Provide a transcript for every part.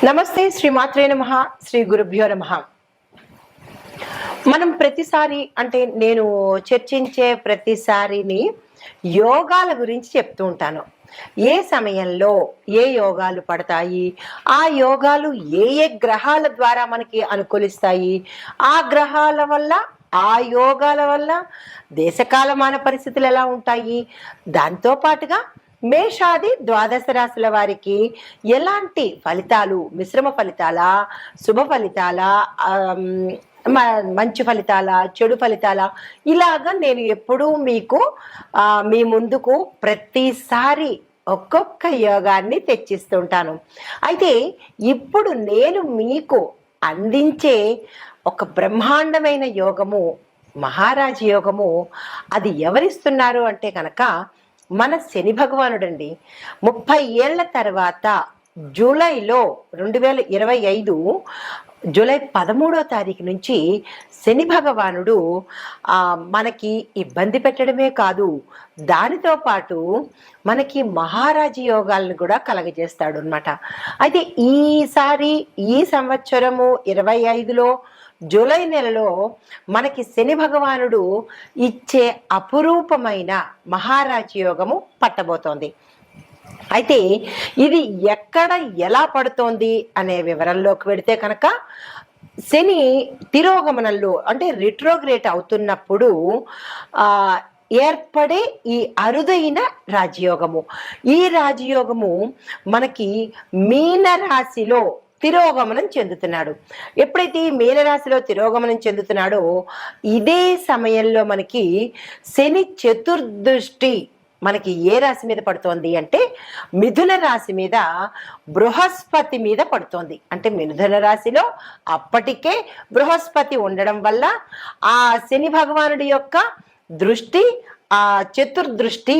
నమస్తే శ్రీమాత్రే నమః శ్రీ గురుభ్యో నమః. మనం ప్రతిసారి అంటే నేను చర్చించే ప్రతిసారిని యోగాల గురించి చెప్తూ ఉంటాను. ఏ సమయంలో ఏ యోగాలు పడతాయి, ఆ యోగాలు ఏ ఏ గ్రహాల ద్వారా మనకి అనుకూలిస్తాయి, ఆ గ్రహాల వల్ల ఆ యోగాల వల్ల దేశకాలమాన పరిస్థితులు ఎలా ఉంటాయి, దాంతో పాటుగా మేషాది ద్వాదశ రాశుల వారికి ఎలాంటి ఫలితాలు, మిశ్రమ ఫలితాలా, శుభ ఫలితాలా, మంచి ఫలితాలా, చెడు ఫలితాలా, ఇలాగా నేను ఎప్పుడూ మీకు మీ ముందుకు ప్రతిసారి ఒక్కొక్క యోగాన్ని తెచ్చిస్తుంటాను. అయితే ఇప్పుడు నేను మీకు అందించే ఒక బ్రహ్మాండమైన యోగము, మహారాజ యోగము. అది ఎవరిస్తున్నారు అంటే కనుక మన శని భగవానుడండి. 30 ఏళ్ల తర్వాత జూలైలో 2025 జూలై 13వ తారీఖు నుంచి శని భగవానుడు మనకి ఇబ్బంది పెట్టడమే కాదు, దానితో పాటు మనకి మహారాజ యోగాలను కూడా కలగజేస్తాడు అనమాట. అయితే ఈసారి ఈ సంవత్సరము 25లో జూలై నెలలో మనకి శని భగవానుడు ఇచ్చే అపురూపమైన మహారాజ యోగము పట్టబోతోంది. అయితే ఇది ఎక్కడ ఎలా పడుతోంది అనే వివరంలోకి వెడితే కనుక, శని తిరోగమనంలో అంటే రిట్రోగ్రేట్ అవుతున్నప్పుడు ఏర్పడే ఈ అరుదైన రాజయోగము, ఈ రాజయోగము మనకి మీన రాశిలో తిరోగమనం చెందుతున్నాడు. ఎప్పుడైతే మీనరాశిలో తిరోగమనం చెందుతున్నాడో ఇదే సమయంలో మనకి శని చతుర్దృష్టి మనకి ఏ రాశి మీద పడుతోంది అంటే మిథున రాశి మీద, బృహస్పతి మీద పడుతోంది. అంటే మిథున రాశిలో అప్పటికే బృహస్పతి ఉండడం వల్ల ఆ శని భగవానుడి యొక్క దృష్టి, ఆ చతుర్దృష్టి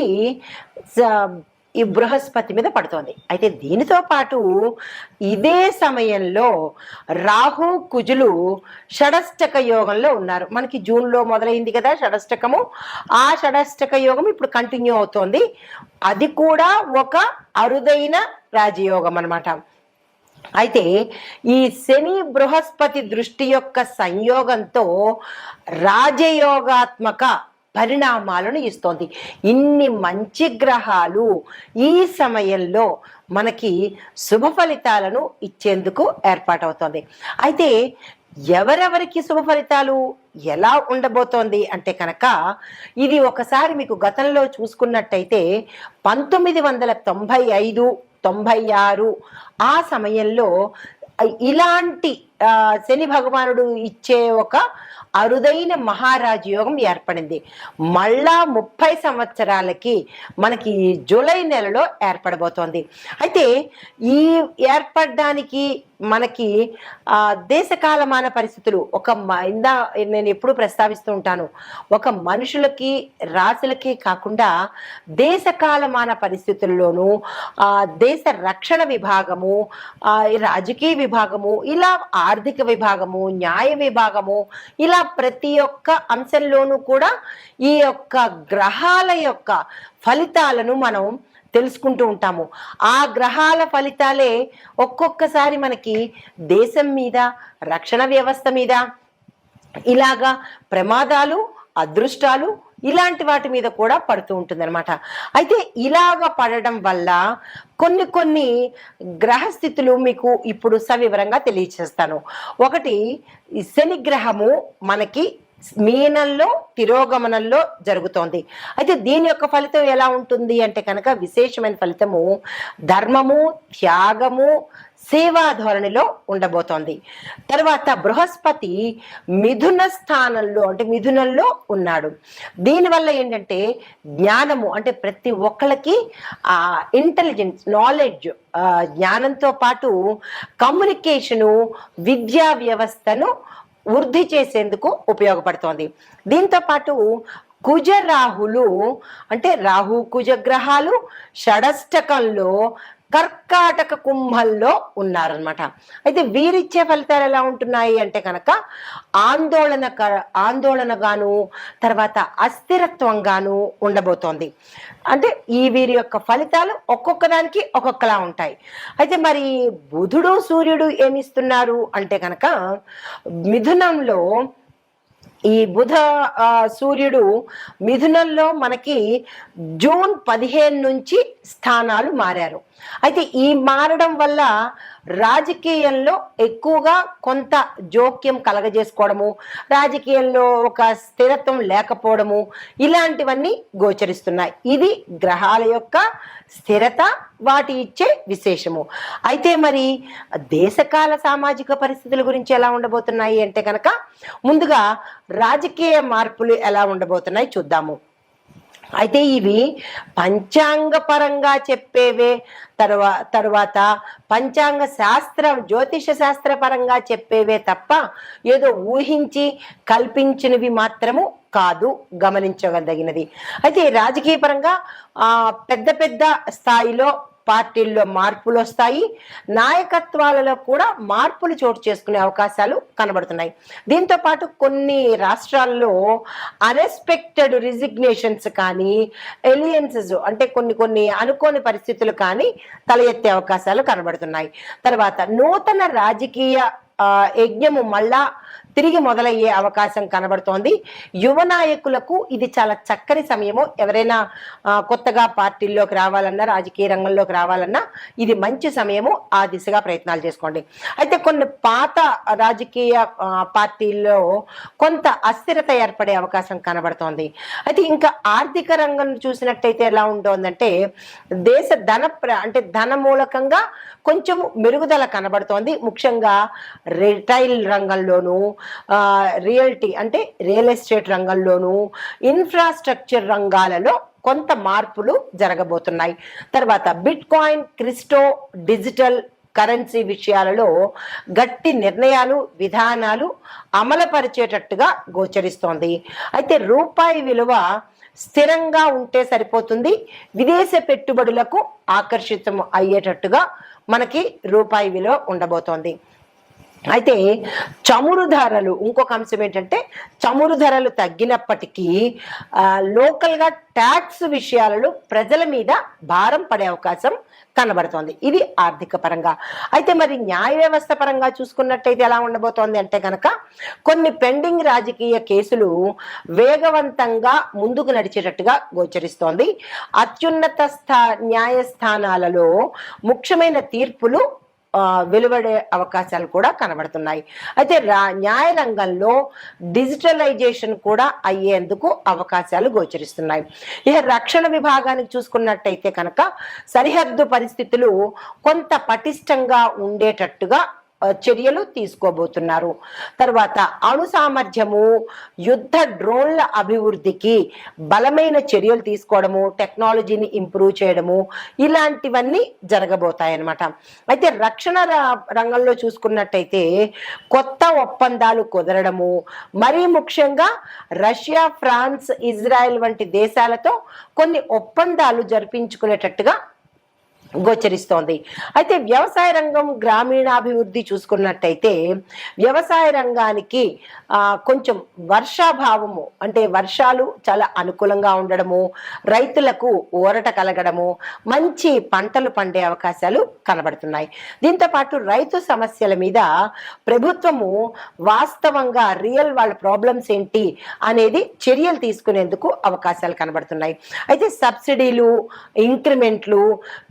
ఈ బృహస్పతి మీద పడుతోంది. అయితే దీనితో పాటు ఇదే సమయంలో రాహు కుజులు షడష్టక యోగంలో ఉన్నారు. మనకి జూన్లో మొదలైంది కదా షడష్టకము. ఆ షడష్టక యోగం ఇప్పుడు కంటిన్యూ అవుతోంది. అది కూడా ఒక అరుదైన రాజయోగం అన్నమాట. అయితే ఈ శని బృహస్పతి దృష్టి యొక్క సంయోగంతో రాజయోగాత్మక పరిణామాలను ఇస్తోంది. ఇన్ని మంచి గ్రహాలు ఈ సమయంలో మనకి శుభ ఫలితాలను ఇచ్చేందుకు ఏర్పాటవుతోంది. అయితే ఎవరెవరికి శుభ ఫలితాలు ఎలా ఉండబోతోంది అంటే కనుక, ఇది ఒకసారి మీకు గతంలో చూసుకున్నట్టయితే 1995, 96 ఆ సమయంలో ఇలాంటి శని భగవానుడు ఇచ్చే ఒక అరుదైన మహారాజ యోగం ఏర్పడింది. మళ్ళా 30 సంవత్సరాలకి మనకి జూలై నెలలో ఏర్పడబోతోంది. అయితే ఈ ఏర్పడడానికి మనకి దేశకాలమాన పరిస్థితులు నేను ఎప్పుడు ప్రస్తావిస్తూ ఉంటాను, ఒక మనుషులకి రాశులకి కాకుండా దేశకాలమాన పరిస్థితుల్లోనూ దేశ రక్షణ విభాగము, రాజకీయ విభాగము, ఇలా ఆర్థిక విభాగము, న్యాయ విభాగము, ఇలా ప్రతి ఒక్క అంశంలోనూ కూడా ఈ యొక్క గ్రహాల యొక్క ఫలితాలను మనం తెలుసుకుంటూ ఉంటాము. ఆ గ్రహాల ఫలితాలే ఒక్కొక్కసారి మనకి దేశం మీద, రక్షణ వ్యవస్థ మీద ఇలాగా ప్రమాదాలు, అదృష్టాలు ఇలాంటి వాటి మీద కూడా పడుతూ ఉంటుందన్నమాట. అయితే ఇలాగ పడడం వల్ల కొన్ని గ్రహస్థితులు మీకు ఇప్పుడు సవివరంగా తెలియచేస్తాను. ఒకటి, శని గ్రహము మనకి మీనంలో తిరోగమనంలో జరుగుతోంది. అయితే దీని యొక్క ఫలితం ఎలా ఉంటుంది అంటే కనుక, విశేషమైన ఫలితము ధర్మము, త్యాగము, సేవా ధోరణిలో ఉండబోతోంది. తర్వాత బృహస్పతి మిథున స్థానంలో అంటే మిథునంలో ఉన్నాడు. దీనివల్ల ఏంటంటే జ్ఞానము, అంటే ప్రతి ఒక్కళ్ళకి ఇంటెలిజెన్స్, నాలెడ్జ్, జ్ఞానంతో పాటు కమ్యూనికేషను, విద్యా వ్యవస్థను వృద్ధి చేసేందుకు ఉపయోగపడుతోంది. దీంతో పాటు కుజ రాహులు అంటే రాహు కుజ గ్రహాలు షడష్టకంలో కర్కాటక కుంభంలో ఉన్నారనమాట. అయితే వీరిచ్చే ఫలితాలు ఎలా ఉంటున్నాయి అంటే కనుక ఆందోళనగాను, తర్వాత అస్థిరత్వంగాను ఉండబోతోంది. అంటే ఈ వీరి యొక్క ఫలితాలు ఒక్కొక్క దానికి ఒక్కొక్కలా ఉంటాయి. అయితే మరి బుధుడు సూర్యుడు ఏమిస్తున్నారు అంటే కనుక మిథునంలో ఈ బుధ సూర్యుడు మిథునంలో మనకి జూన్ 15 నుంచి స్థానాలు మారారు. అయితే ఈ మారడం వల్ల రాజకీయంలో ఎక్కువగా కొంత జోక్యం కలగజేసుకోవడము, రాజకీయంలో ఒక స్థిరత్వం లేకపోవడము, ఇలాంటివన్నీ గోచరిస్తున్నాయి. ఇది గ్రహాల యొక్క స్థిరత, వాటి ఇచ్చే విశేషము. అయితే మరి దేశకాల సామాజిక పరిస్థితుల గురించి ఎలా ఉండబోతున్నాయి అంటే కనుక ముందుగా రాజకీయ మార్పులు ఎలా ఉండబోతున్నాయి చూద్దాము. అయితే ఇవి పంచాంగ పరంగా చెప్పేవే, తరువాత పంచాంగ జ్యోతిష శాస్త్ర పరంగా చెప్పేవే తప్ప ఏదో ఊహించి కల్పించినవి మాత్రము కాదు, గమనించదగినది. అయితే రాజకీయ పరంగా పెద్ద పెద్ద స్థాయిలో పార్టీల్లో మార్పులు వస్తాయి, నాయకత్వాలలో కూడా మార్పులు చోటు చేసుకునే అవకాశాలు కనబడుతున్నాయి. దీంతో పాటు కొన్ని రాష్ట్రాల్లో అన్ఎక్స్పెక్టెడ్ రిజిగ్నేషన్స్ కానీ, ఎలియన్సెస్ అంటే కొన్ని అనుకోని పరిస్థితులు కానీ తల ఎత్తే అవకాశాలు కనబడుతున్నాయి. తర్వాత నూతన రాజకీయ యజ్ఞము మళ్ళా తిరిగి మొదలయ్యే అవకాశం కనబడుతోంది. యువ నాయకులకు ఇది చాలా చక్కని సమయము. ఎవరైనా కొత్తగా పార్టీల్లోకి రావాలన్నా, రాజకీయ రంగంలోకి రావాలన్నా ఇది మంచి సమయము. ఆ దిశగా ప్రయత్నాలు చేసుకోండి. అయితే కొన్ని పాత రాజకీయ పార్టీల్లో కొంత అస్థిరత ఏర్పడే అవకాశం కనబడుతోంది. అయితే ఇంకా ఆర్థిక రంగం చూసినట్టయితే ఎలా ఉంటుందంటే దేశ ధన మూలకంగా కొంచెం మెరుగుదల కనబడుతోంది. ముఖ్యంగా రిటైల్ రంగంలోనూ, రియల్టీ అంటే రియల్ ఎస్టేట్ రంగంలోనూ, ఇన్ఫ్రాస్ట్రక్చర్ రంగాలలో కొంత మార్పులు జరగబోతున్నాయి. తర్వాత bit coin, crypto, digital currency విషయాలలో గట్టి నిర్ణయాలు, విధానాలు అమలుపరిచేటట్టుగా గోచరిస్తోంది. అయితే రూపాయి విలువ స్థిరంగా ఉంటే సరిపోతుంది. విదేశ పెట్టుబడులకు ఆకర్షితం అయ్యేటట్టుగా మనకి రూపాయి విలువ ఉండబోతోంది. అయితే చమురు ధరలు, ఇంకొక అంశం ఏంటంటే చమురు ధరలు తగ్గినప్పటికీ లోకల్గా ట్యాక్స్ విషయాలలో ప్రజల మీద భారం పడే అవకాశం కనబడుతోంది. ఇది ఆర్థిక పరంగా. అయితే మరి న్యాయ వ్యవస్థ పరంగా చూసుకున్నట్టయితే ఎలా ఉండబోతోంది అంటే కనుక కొన్ని పెండింగ్ రాజకీయ కేసులు వేగవంతంగా ముందుకు నడిచేటట్టుగా గోచరిస్తోంది. అత్యున్నత న్యాయస్థానాలలో ముఖ్యమైన తీర్పులు వెలువడే అవకాశాలు కూడా కనబడుతున్నాయి. అయితే న్యాయ రంగంలో డిజిటలైజేషన్ కూడా అయ్యేందుకు అవకాశాలు గోచరిస్తున్నాయి. ఇక రక్షణ విభాగానికి చూసుకున్నట్టయితే కనుక సరిహద్దు పరిస్థితులు కొంత పటిష్టంగా ఉండేటట్టుగా చర్యలు తీసుకోబోతున్నారు. తర్వాత అణు సామర్థ్యము, యుద్ధ డ్రోన్ల అభివృద్ధికి బలమైన చర్యలు తీసుకోవడము, టెక్నాలజీని ఇంప్రూవ్ చేయడము, ఇలాంటివన్నీ జరగబోతాయన్నమాట. అయితే రక్షణ రంగంలో చూసుకున్నట్టయితే కొత్త ఒప్పందాలు కుదరడము, మరీ ముఖ్యంగా రష్యా, ఫ్రాన్స్, ఇజ్రాయెల్ వంటి దేశాలతో కొన్ని ఒప్పందాలు జరిపించుకునేటట్టుగా గోచరిస్తోంది. అయితే వ్యవసాయ రంగం, గ్రామీణాభివృద్ధి చూసుకున్నట్టయితే వ్యవసాయ రంగానికి కొంచెం వర్షాభావము అంటే వర్షాలు చాలా అనుకూలంగా ఉండడము, రైతులకు ఊరట కలగడము, మంచి పంటలు పండే అవకాశాలు కనబడుతున్నాయి. దీంతో పాటు రైతు సమస్యల మీద ప్రభుత్వము వాస్తవంగా వాళ్ళ ప్రాబ్లమ్స్ ఏంటి అనేది చర్యలు తీసుకునేందుకు అవకాశాలు కనబడుతున్నాయి. అయితే సబ్సిడీలు, ఇంక్రిమెంట్లు,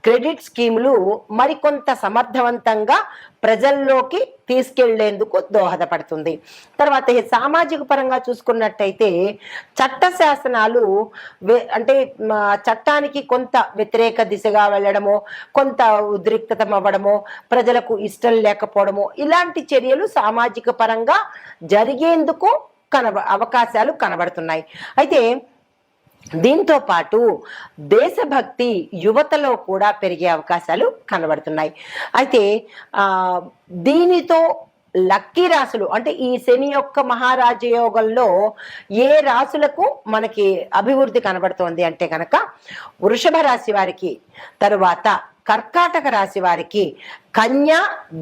క్రెడిట్ స్కీములు మరికొంత సమర్థవంతంగా ప్రజల్లోకి తీసుకెళ్లేందుకు దోహదపడుతుంది. తర్వాత సామాజిక పరంగా చూసుకున్నట్టయితే చట్ట శాసనాలు అంటే చట్టానికి కొంత వ్యతిరేక దిశగా వెళ్ళడమో, కొంత ఉద్రిక్తత అవ్వడమో, ప్రజలకు ఇష్టం లేకపోవడమో, ఇలాంటి చర్యలు సామాజిక పరంగా జరిగేందుకు అవకాశాలు కనబడుతున్నాయి. అయితే దీంతో పాటు దేశభక్తి యువతలో కూడా పెరిగే అవకాశాలు కనబడుతున్నాయి. అయితే దీనితో లక్కీ రాసులు అంటే ఈ శని యొక్క మహారాజయోగంలో ఏ రాసులకు మనకి అభివృద్ధి కనబడుతోంది అంటే కనుక వృషభ రాశి వారికి, తరువాత కర్కాటక రాశి వారికి కన్య,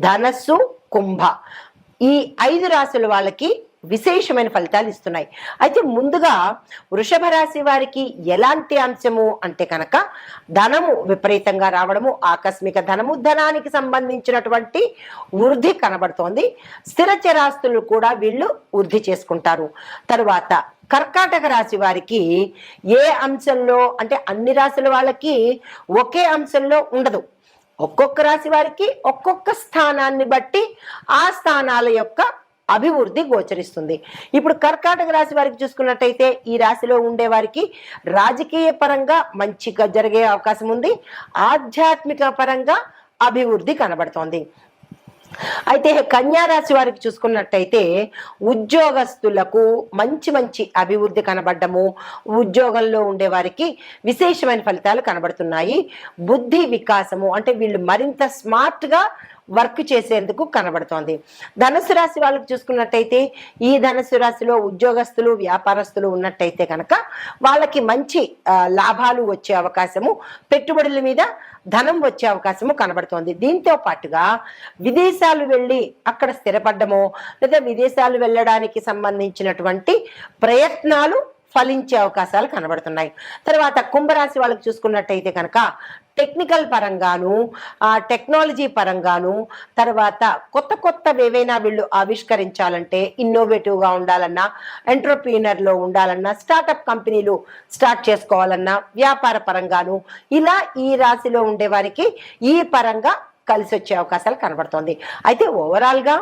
ధనస్సు, కుంభ ఈ 5 రాశుల వాళ్ళకి విశేషమైన ఫలితాలు ఇస్తున్నాయి. అయితే ముందుగా వృషభ రాశి వారికి ఎలాంటి అంశము అంటే కనుక ధనము విపరీతంగా రావడము, ఆకస్మిక ధనము, ధనానికి సంబంధించినటువంటి వృద్ధి కనబడుతోంది. స్థిర చరాస్తులు కూడా వీళ్ళు వృద్ధి చేసుకుంటారు. తరువాత కర్కాటక రాశి వారికి ఏ అంశంలో అంటే అన్ని రాశుల వాళ్ళకి ఒకే అంశంలో ఉండదు. ఒక్కొక్క రాశి వారికి ఒక్కొక్క స్థానాన్ని బట్టి ఆ స్థానాల యొక్క అభివృద్ధి గోచరిస్తుంది. ఇప్పుడు కర్కాటక రాశి వారికి చూసుకున్నట్టయితే ఈ రాశిలో ఉండే వారికి రాజకీయ పరంగా మంచిగా జరిగే అవకాశం ఉంది. ఆధ్యాత్మిక పరంగా అభివృద్ధి కనబడుతోంది. అయితే కన్యా రాశి వారికి చూసుకున్నట్టయితే ఉద్యోగస్తులకు మంచి మంచి అభివృద్ధి కనబడము, ఉద్యోగంలో ఉండే వారికి విశేషమైన ఫలితాలు కనబడుతున్నాయి. బుద్ధి వికాసము అంటే వీళ్ళు మరింత స్మార్ట్గా వర్క్ చేసేందుకు కనబడుతోంది. ధనుసు రాశి వాళ్ళకి చూసుకున్నట్టయితే ఈ ధనుసు రాశిలో ఉద్యోగస్తులు, వ్యాపారస్తులు ఉన్నట్టయితే కనుక వాళ్ళకి మంచి లాభాలు వచ్చే అవకాశము, పెట్టుబడుల మీద ధనం వచ్చే అవకాశము కనబడుతోంది. దీంతో పాటుగా విదేశాలు వెళ్ళి అక్కడ స్థిరపడ్డమో లేదా విదేశాలు వెళ్ళడానికి సంబంధించినటువంటి ప్రయత్నాలు ఫలించే అవకాశాలు కనబడుతున్నాయి. తర్వాత కుంభరాశి వాళ్ళకి చూసుకున్నట్టయితే కనుక టెక్నికల్ పరంగాను, టెక్నాలజీ పరంగాను, తర్వాత కొత్త కొత్తవి ఏవైనా వీళ్ళు ఆవిష్కరించాలంటే ఇన్నోవేటివ్గా ఉండాలన్నా, ఎంటర్‌ప్రీనర్‌లో ఉండాలన్నా, స్టార్టప్ కంపెనీలు స్టార్ట్ చేసుకోవాలన్నా, వ్యాపార పరంగాను ఇలా ఈ రాశిలో ఉండే వారికి ఈ పరంగా కలిసి వచ్చే అవకాశాలు కనబడుతోంది. అయితే ఓవరాల్గా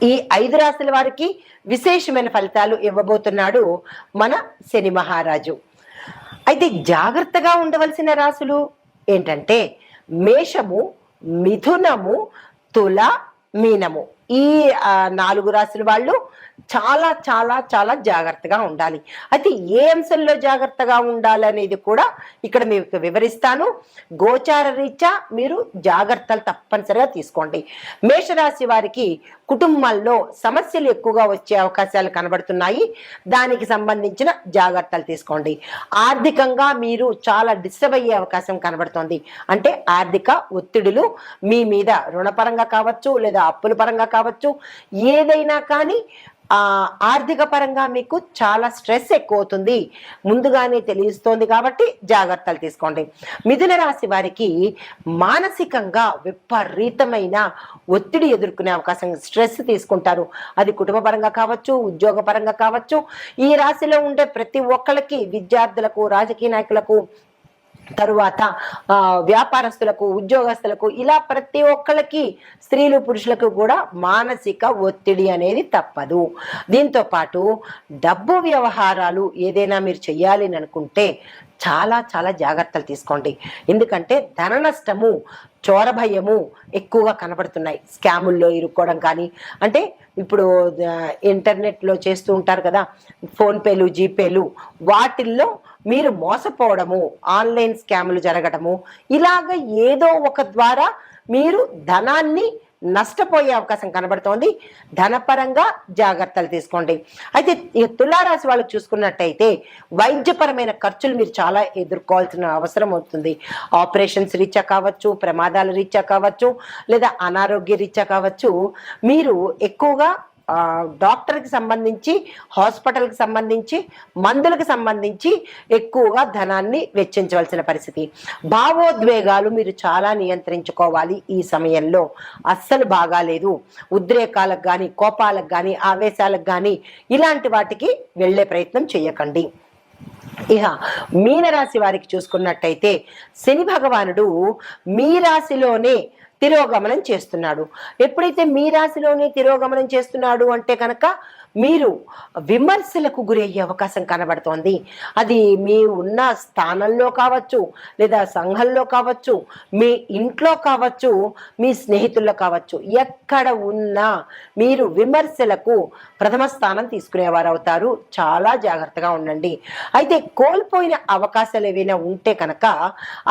ఈ 5 రాశుల వారికి విశేషమైన ఫలితాలు ఇవ్వబోతున్నాడు మన శని మహారాజు. అయితే జాగ్రత్తగా ఉండవలసిన రాశులు ఏంటంటే మేషము, మిథునము, తుల, మీనము. ఈ 4 రాశుల వాళ్ళు చాలా చాలా చాలా జాగ్రత్తగా ఉండాలి. అయితే ఏ అంశంలో జాగ్రత్తగా ఉండాలనేది కూడా ఇక్కడ మీకు వివరిస్తాను. గోచార రీత్యా మీరు జాగ్రత్తలు తప్పనిసరిగా తీసుకోండి. మేషరాశి వారికి కుటుంబాల్లో సమస్యలు ఎక్కువగా వచ్చే అవకాశాలు కనబడుతున్నాయి. దానికి సంబంధించిన జాగ్రత్తలు తీసుకోండి. ఆర్థికంగా మీరు చాలా డిస్టర్బ్ అయ్యే అవకాశం కనబడుతోంది. అంటే ఆర్థిక ఒత్తిడులు మీ మీద రుణపరంగా కావచ్చు లేదా అప్పుల పరంగా కావచ్చు, ఏదైనా కానీ ఆర్థిక పరంగా మీకు చాలా స్ట్రెస్ ఎక్కువ అవుతుంది, ముందుగానే తెలుస్తోంది. కాబట్టి జాగ్రత్తలు తీసుకోండి. మిథున రాశి వారికి మానసికంగా విపరీతమైన ఒత్తిడి ఎదుర్కొనే అవకాశం, స్ట్రెస్ తీసుకుంటారు. అది కుటుంబ పరంగా కావచ్చు, ఉద్యోగ పరంగా కావచ్చు. ఈ రాశిలో ఉండే ప్రతి ఒక్కరికి, విద్యార్థులకు, రాజకీయ నాయకులకు, తరువాత వ్యాపారస్తులకు, ఉద్యోగస్తులకు, ఇలా ప్రతి ఒక్కళ్ళకి, స్త్రీలు పురుషులకు కూడా మానసిక ఒత్తిడి అనేది తప్పదు. దీంతో పాటు డబ్బు వ్యవహారాలు ఏదైనా మీరు చెయ్యాలి అని అనుకుంటే చాలా చాలా జాగ్రత్తలు తీసుకోండి. ఎందుకంటే ధన నష్టము, చోర భయము ఎక్కువగా కనబడుతున్నాయి. స్కాముల్లో ఇరుక్కోవడం కానీ, అంటే ఇప్పుడు ఇంటర్నెట్లో చేస్తూ ఉంటారు కదా ఫోన్పేలు, జీపేలు, వాటిల్లో మీరు మోసపోవడము, ఆన్లైన్ స్కాములు జరగడము, ఇలాగ ఏదో ఒక ద్వారా మీరు ధనాన్ని నష్టపోయే అవకాశం కనబడుతోంది. ధనపరంగా జాగ్రత్తలు తీసుకోండి. అయితే తులారాశి వాళ్ళకి చూసుకున్నట్టయితే వైద్యపరమైన ఖర్చులు మీరు చాలా ఎదుర్కోవాల్సిన అవసరం అవుతుంది. ఆపరేషన్స్ రీత్యా కావచ్చు, ప్రమాదాల రీత్యా కావచ్చు, లేదా అనారోగ్య రీత్యా కావచ్చు, మీరు ఎక్కువగా డాక్టర్కి సంబంధించి, హాస్పిటల్కి సంబంధించి, మందులకు సంబంధించి ఎక్కువగా ధనాన్ని వెచ్చించవలసిన పరిస్థితి. భావోద్వేగాలు మీరు చాలా నియంత్రించుకోవాలి. ఈ సమయంలో అస్సలు బాగాలేదు. ఉద్రేకాలకు కానీ, కోపాలకు కానీ, ఆవేశాలకు కానీ ఇలాంటి వాటికి వెళ్ళే ప్రయత్నం చేయకండి. ఇక మీనరాశి వారికి చూసుకున్నట్టయితే శని భగవానుడు మీ రాశిలోనే తిరోగమనం చేస్తున్నాడు. ఎప్పుడైతే మీ రాశిలోనే తిరోగమనం చేస్తున్నాడు అంటే కనుక మీరు విమర్శలకు గురయ్యే అవకాశం కనబడుతోంది. అది మీ ఉన్న స్థానంలో కావచ్చు, లేదా సంఘంలో కావచ్చు, మీ ఇంట్లో కావచ్చు, మీ స్నేహితుల్లో కావచ్చు, ఎక్కడ ఉన్నా మీరు విమర్శలకు ప్రథమ స్థానం తీసుకునేవారు అవుతారు. చాలా జాగ్రత్తగా ఉండండి. అయితే కోల్పోయిన అవకాశాలు ఏవైనా ఉంటే కనుక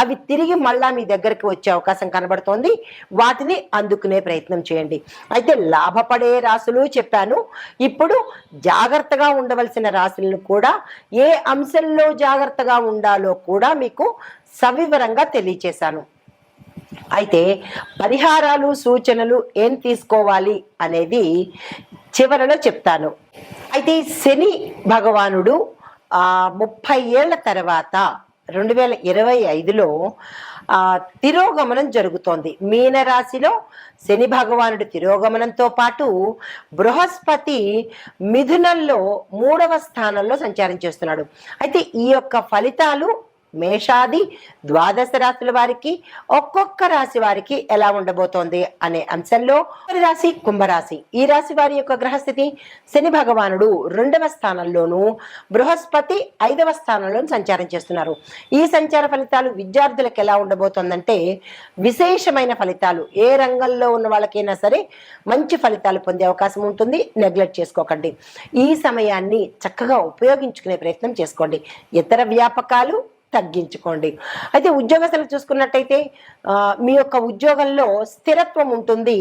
అవి తిరిగి మళ్ళా మీ దగ్గరికి వచ్చే అవకాశం కనబడుతోంది. వాటిని అందుకునే ప్రయత్నం చేయండి. అయితే లాభపడే రాశులు చెప్పాను. ఇప్పుడు జాగ్రత్తగా ఉండవలసిన రాశులను కూడా, ఏ అంశంలో జాగ్రత్తగా ఉండాలో కూడా మీకు సవివరంగా తెలియచేశాను. అయితే పరిహారాలు సూచనలు ఏం తీసుకోవాలి అనేది చివరలో చెప్తాను. అయితే శని భగవానుడు 30 ఏళ్ల తర్వాత 2025లో తిరోగమనం జరుగుతోంది. మీనరాశిలో శని భగవానుడి తిరోగమనంతో పాటు బృహస్పతి మిథునంలో 3వ స్థానంలో సంచారం చేస్తున్నాడు. అయితే ఈ యొక్క ఫలితాలు మేషాది ద్వాదశ రాశుల వారికి ఒక్కొక్క రాశి వారికి ఎలా ఉండబోతోంది అనే అంశంలో రాశి కుంభరాశి, ఈ రాశి వారి యొక్క గ్రహస్థితి శని భగవానుడు 2వ స్థానంలోను బృహస్పతి 5వ స్థానంలో సంచారం చేస్తున్నారు. ఈ సంచార ఫలితాలు విద్యార్థులకు ఎలా ఉండబోతోందంటే విశేషమైన ఫలితాలు. ఏ రంగంలో ఉన్న వాళ్ళకైనా సరే మంచి ఫలితాలు పొందే అవకాశం ఉంటుంది. నెగ్లెక్ట్ చేసుకోకండి. ఈ సమయాన్ని చక్కగా ఉపయోగించుకునే ప్రయత్నం చేసుకోండి. ఇతర వ్యాపకాలు తగ్గించుకోండి. అయితే ఉద్యోగస్తులు చూసుకున్నట్టయితే మీ యొక్క ఉద్యోగంలో స్థిరత్వం ఉంటుంది.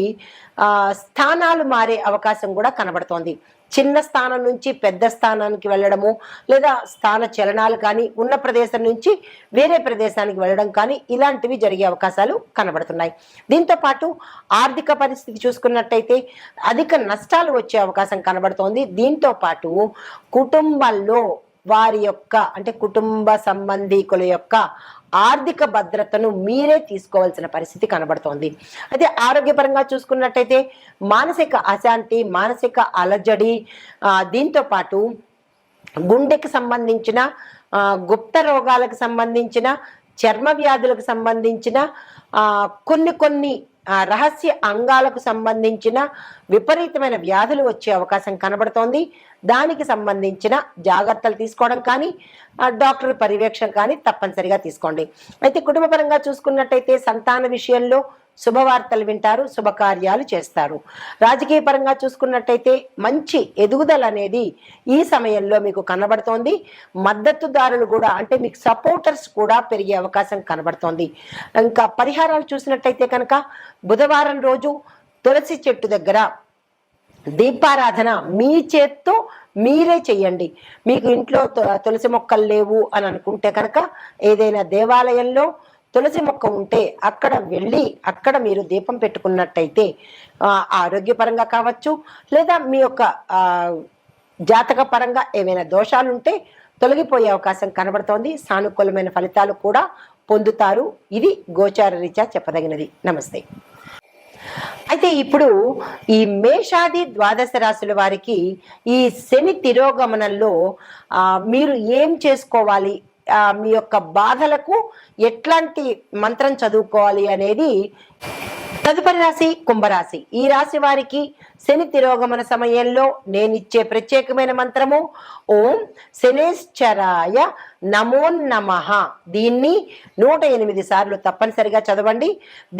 స్థానాలు మారే అవకాశం కూడా కనబడుతోంది. చిన్న స్థానం నుంచి పెద్ద స్థానానికి వెళ్ళడము, లేదా స్థాన చలనాలు కానీ, ఉన్న ప్రదేశం నుంచి వేరే ప్రదేశానికి వెళ్ళడం కానీ ఇలాంటివి జరిగే అవకాశాలు కనబడుతున్నాయి. దీంతో పాటు ఆర్థిక పరిస్థితి చూసుకున్నట్టయితే అధిక నష్టాలు వచ్చే అవకాశం కనబడుతోంది. దీంతో పాటు కుటుంబంలో వారి యొక్క అంటే కుటుంబ సంబంధీకుల యొక్క ఆర్థిక భద్రతను మీరే తీసుకోవాల్సిన పరిస్థితి కనబడుతోంది. అయితే ఆరోగ్యపరంగా చూసుకున్నట్టయితే మానసిక అశాంతి, మానసిక అలజడి, దీంతో పాటు గుండెకి సంబంధించిన గుప్త రోగాలకు సంబంధించిన, చర్మ వ్యాధులకు సంబంధించిన కొన్ని రహస్య అంగాలకు సంబంధించిన విపరీతమైన వ్యాధులు వచ్చే అవకాశం కనబడుతోంది. దానికి సంబంధించిన జాగ్రత్తలు తీసుకోవడం కానీ, డాక్టర్ పర్యవేక్షణ కానీ తప్పనిసరిగా తీసుకోండి. అయితే కుటుంబపరంగా చూసుకున్నట్టయితే సంతాన విషయంలో శుభవార్తలు వింటారు, శుభకార్యాలు చేస్తారు. రాజకీయ పరంగా చూసుకున్నట్టయితే మంచి ఎదుగుదల అనేది ఈ సమయంలో మీకు కనబడుతోంది. మద్దతుదారులు కూడా అంటే మీకు సపోర్టర్స్ కూడా పెరిగే అవకాశం కనబడుతోంది. ఇంకా పరిహారాలు చూసినట్టయితే కనుక బుధవారం రోజు తులసి చెట్టు దగ్గర దీపారాధన మీ చేత్తో మీరే చెయ్యండి. మీకు ఇంట్లో తులసి మొక్కలు లేవు అని అనుకుంటే కనుక ఏదైనా దేవాలయంలో తులసి మొక్క ఉంటే అక్కడ వెళ్ళి అక్కడ మీరు దీపం పెట్టుకున్నట్టయితే ఆరోగ్యపరంగా కావచ్చు, లేదా మీ యొక్క జాతక పరంగా ఏమైనా దోషాలుంటే తొలగిపోయే అవకాశం కనబడుతోంది. సానుకూలమైన ఫలితాలు కూడా పొందుతారు. ఇది గోచార రీత్యా చెప్పదగినది. నమస్తే. అయితే ఇప్పుడు ఈ మేషాది ద్వాదశ రాశుల వారికి ఈ శని తిరోగమనంలో మీరు ఏం చేసుకోవాలి, మీ యొక్క బాధలకు ఎట్లాంటి మంత్రం చదువుకోవాలి అనేది తదుపరి రాశి కుంభరాశి. ఈ రాశి వారికి శని తిరోగమన సమయంలో నేనిచ్చే ప్రత్యేకమైన మంత్రము ఓం శనేశ్చరాయ నమో నమః. దీన్ని 108 సార్లు తప్పనిసరిగా చదవండి.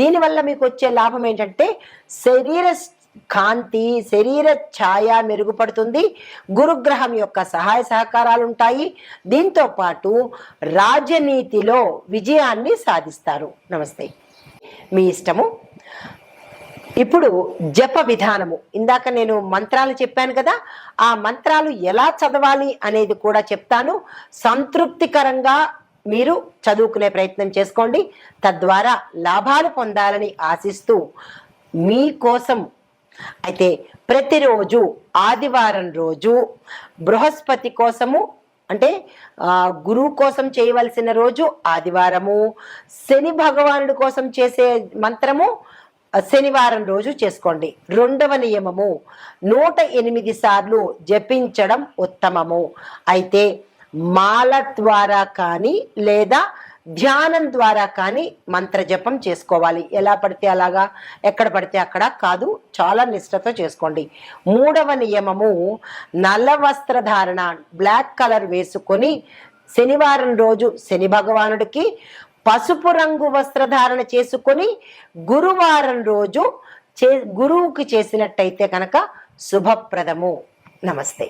దీనివల్ల మీకు వచ్చే లాభం ఏంటంటే శరీర కాంతి, శరీర ఛాయ మెరుగుపడుతుంది. గురుగ్రహం యొక్క సహాయ సహకారాలు ఉంటాయి. దీంతో పాటు రాజనీతిలో విజయాన్ని సాధిస్తారు. నమస్తే. మీ ఇష్టము. ఇప్పుడు జప విధానము, ఇందాక నేను మంత్రాలు చెప్పాను కదా, ఆ మంత్రాలు ఎలా చదవాలి అనేది కూడా చెప్తాను. సంతృప్తికరంగా మీరు చదువుకునే ప్రయత్నం చేసుకోండి. తద్వారా లాభాలు పొందాలని ఆశిస్తూ మీకోసం అయితే ప్రతిరోజు ఆదివారం రోజు బృహస్పతి కోసము అంటే గురువు కోసం చేయవలసిన రోజు ఆదివారము, శని భగవానుడి కోసం చేసే మంత్రము శనివారం రోజు చేసుకోండి. 2వ నియమము 108 సార్లు జపించడం ఉత్తమము. అయితే మాల ద్వారా కానీ లేదా ధ్యానం ద్వారా కానీ మంత్ర జపం చేసుకోవాలి. ఎలా పడితే అలాగా, ఎక్కడ పడితే అక్కడ కాదు. చాలా నిష్ఠతో చేసుకోండి. 3వ నియమము నల్ల వస్త్రధారణ, బ్లాక్ కలర్ వేసుకొని శనివారం రోజు శని భగవానుడికి పసుపు రంగు వస్త్రధారణ చేసుకొని గురువారం రోజు గురువుకి చేసినట్టయితే కనుక శుభప్రదము. నమస్తే.